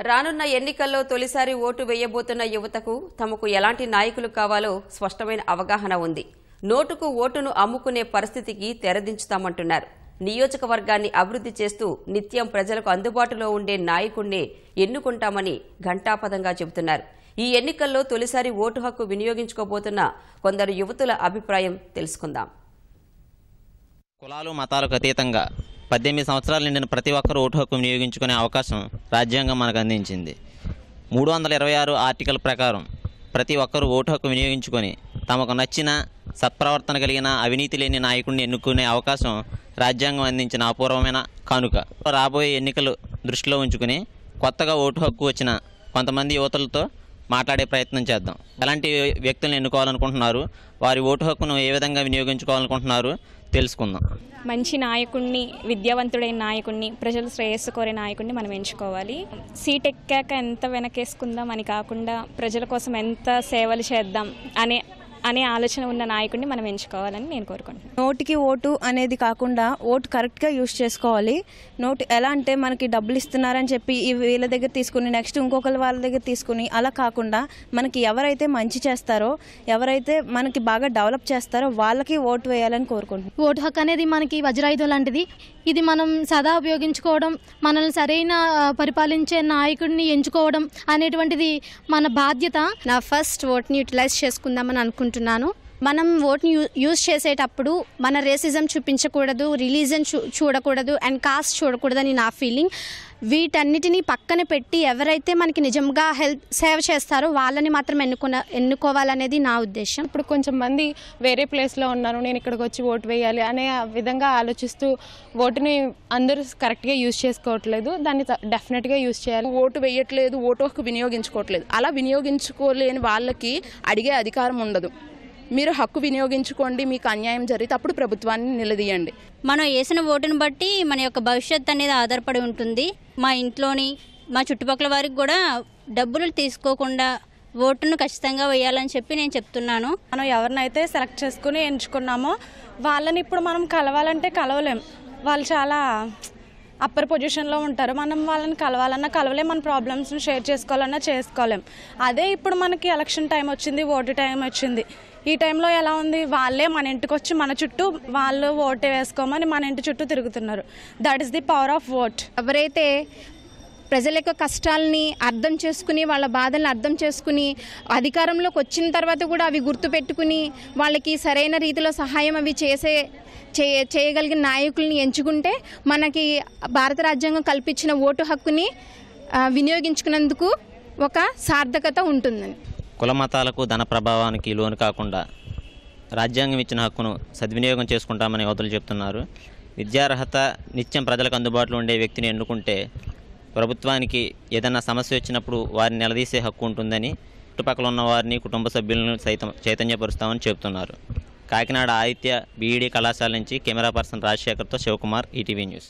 రానున్న ఎన్నికల్లో తొలిసారి ఓటు వేయబోతున్న యువతకు తమకు ఎలాంటి నాయకులు కావాలో స్పష్టమైన అవగాహన ఉంది. నోటుకు ఓటును అమ్ముకునే పరిస్థితికి తెరదించుతామంటున్నారు. నియోజకవర్గాన్ని అభివృద్ధి చేస్తూ నిత్యం ప్రజలకు అందుబాటులో ఉండే నాయకుణ్ణే ఎన్నుకుంటామని ఘంటాపథంగా చెబుతున్నారు. ఈ ఎన్నికల్లో తొలిసారి ఓటు హక్కు వినియోగించుకోబోతున్న కొందరు యువతుల అభిప్రాయం తెలుసుకుందాం. కులాలు మతాలకు అతీతంగా 18 సంవత్సరాలు నిండిన ప్రతి ఒక్కరూ ఓటు హక్కు వినియోగించుకునే అవకాశం రాజ్యాంగం మనకు అందించింది. 326 ఆర్టికల్ ప్రకారం ప్రతి ఒక్కరూ ఓటు హక్కు వినియోగించుకొని తమకు నచ్చిన సత్ప్రవర్తన కలిగిన అవినీతి లేని నాయకుడిని ఎన్నుకునే అవకాశం రాజ్యాంగం అందించిన అపూర్వమైన కానుక. రాబోయే ఎన్నికలు దృష్టిలో ఉంచుకుని కొత్తగా ఓటు హక్కు వచ్చిన కొంతమంది యువతులతో మాట్లాడే ప్రయత్నం చేద్దాం. ఎలాంటి వ్యక్తులను ఎన్నుకోవాలనుకుంటున్నారు, వారి ఓటు హక్కును ఏ విధంగా వినియోగించుకోవాలనుకుంటున్నారు తెలుసుకుందాం. మంచి నాయకుడిని, విద్యావంతుడైన నాయకుడిని, ప్రజలు శ్రేయస్సు కోరే నాయకుడిని మనం ఎంచుకోవాలి. సీట్ ఎక్కాక ఎంత వెనకేసుకుందాం అని కాకుండా ప్రజల కోసం ఎంత సేవలు చేద్దాం అనే ఆలోచన ఉన్న నాయకుడిని మనం ఎంచుకోవాలని నేను కోరుకుంటున్నాను. నోటికి ఓటు అనేది కాకుండా ఓటు కరెక్ట్గా యూజ్ చేసుకోవాలి. నోటు ఎలా అంటే మనకి డబ్బులు ఇస్తున్నారని చెప్పి వీళ్ళ దగ్గర తీసుకుని నెక్స్ట్ ఇంకొకరి వాళ్ళ దగ్గర తీసుకుని అలా కాకుండా మనకి ఎవరైతే మంచి చేస్తారో, ఎవరైతే మనకి బాగా డెవలప్ చేస్తారో వాళ్ళకి ఓటు వేయాలని కోరుకుంటున్నాను. ఓటు హక్కు అనేది మనకి వజ్రాయుధం లాంటిది. ఇది మనం సదా ఉపయోగించుకోవడం, మనల్ని సరైన పరిపాలించే నాయకుడిని ఎంచుకోవడం అనేటువంటిది మన బాధ్యత. నా ఫస్ట్ ఓట్ని యూటిలైజ్ చేసుకుందామని అనుకుంటున్నాను. మనం ఓట్ని యూజ్ చేసేటప్పుడు మన రేసిజం చూపించకూడదు, రిలీజన్ చూడకూడదు అండ్ కాస్ట్ చూడకూడదని నా ఫీలింగ్. వీటన్నిటినీ పక్కన పెట్టి ఎవరైతే మనకి నిజంగా సేవ చేస్తారో వాళ్ళని మాత్రం ఎన్నుకోవాలనేది నా ఉద్దేశం. ఇప్పుడు కొంచెం మంది వేరే ప్లేస్లో ఉన్నారు, నేను ఇక్కడికి వచ్చి ఓటు వేయాలి అనే విధంగా ఆలోచిస్తూ ఓటుని అందరూ కరెక్ట్గా యూజ్ చేసుకోవట్లేదు. దాన్ని డెఫినెట్గా యూజ్ చేయాలి. ఓటు వేయట్లేదు, ఓటు హక్కు వినియోగించుకోవట్లేదు. అలా వినియోగించుకోలేని వాళ్ళకి అడిగే అధికారం ఉండదు. మీరు హక్కు వినియోగించుకోండి, మీకు అన్యాయం జరిగితే అప్పుడు ప్రభుత్వాన్ని నిలదీయండి. మనం వేసిన ఓటును బట్టి మన యొక్క భవిష్యత్తు అనేది ఆధారపడి ఉంటుంది. మా ఇంట్లోని, మా చుట్టుపక్కల వారికి కూడా డబ్బులు తీసుకోకుండా ఓటును ఖచ్చితంగా వేయాలని చెప్పి నేను చెప్తున్నాను. మనం ఎవరినైతే సెలెక్ట్ చేసుకుని ఎంచుకున్నామో వాళ్ళని ఇప్పుడు మనం కలవాలంటే కలవలేం. వాళ్ళు చాలా అప్పర్ పొజిషన్లో ఉంటారు. మనం వాళ్ళని కలవాలన్నా కలవలేం, మన ప్రాబ్లమ్స్ని షేర్ చేసుకోవాలన్నా చేసుకోలేం. అదే ఇప్పుడు మనకి ఎలక్షన్ టైం వచ్చింది, ఓటు టైం వచ్చింది. ఈ టైంలో ఎలా ఉంది, వాళ్ళే మన ఇంటికి వచ్చి మన చుట్టూ వాళ్ళు ఓటే వేసుకోమని మన ఇంటి చుట్టూ తిరుగుతున్నారు. That is the power of vote. ఎవరైతే ప్రజల యొక్క కష్టాలని అర్థం చేసుకుని, వాళ్ళ బాధలను అర్థం చేసుకుని అధికారంలోకి వచ్చిన తర్వాత కూడా అవి గుర్తుపెట్టుకుని వాళ్ళకి సరైన రీతిలో సహాయం అవి చేయగలిగిన నాయకుల్ని ఎంచుకుంటే మనకి భారత రాజ్యాంగం కల్పించిన ఓటు హక్కుని వినియోగించుకున్నందుకు ఒక సార్థకత ఉంటుందని. కుల మతాలకు ధన ప్రభావానికి లోను కాకుండా రాజ్యాంగం ఇచ్చిన హక్కును సద్వినియోగం చేసుకుంటామని యువతులు చెప్తున్నారు. విద్యార్హత, నిత్యం ప్రజలకు అందుబాటులో ఉండే వ్యక్తిని ఎన్నుకుంటే ప్రభుత్వానికి ఏదైనా సమస్య వచ్చినప్పుడు వారిని నిలదీసే హక్కు ఉంటుందని, చుట్టుపక్కల ఉన్న వారిని, కుటుంబ సభ్యులను సైతం చైతన్యపరుస్తామని చెబుతున్నారు. కాకినాడ ఆదిత్య బీఈడీ కళాశాల నుంచి కెమెరా పర్సన్ రాజశేఖర్తో శివకుమార్, ఈటీవీ న్యూస్.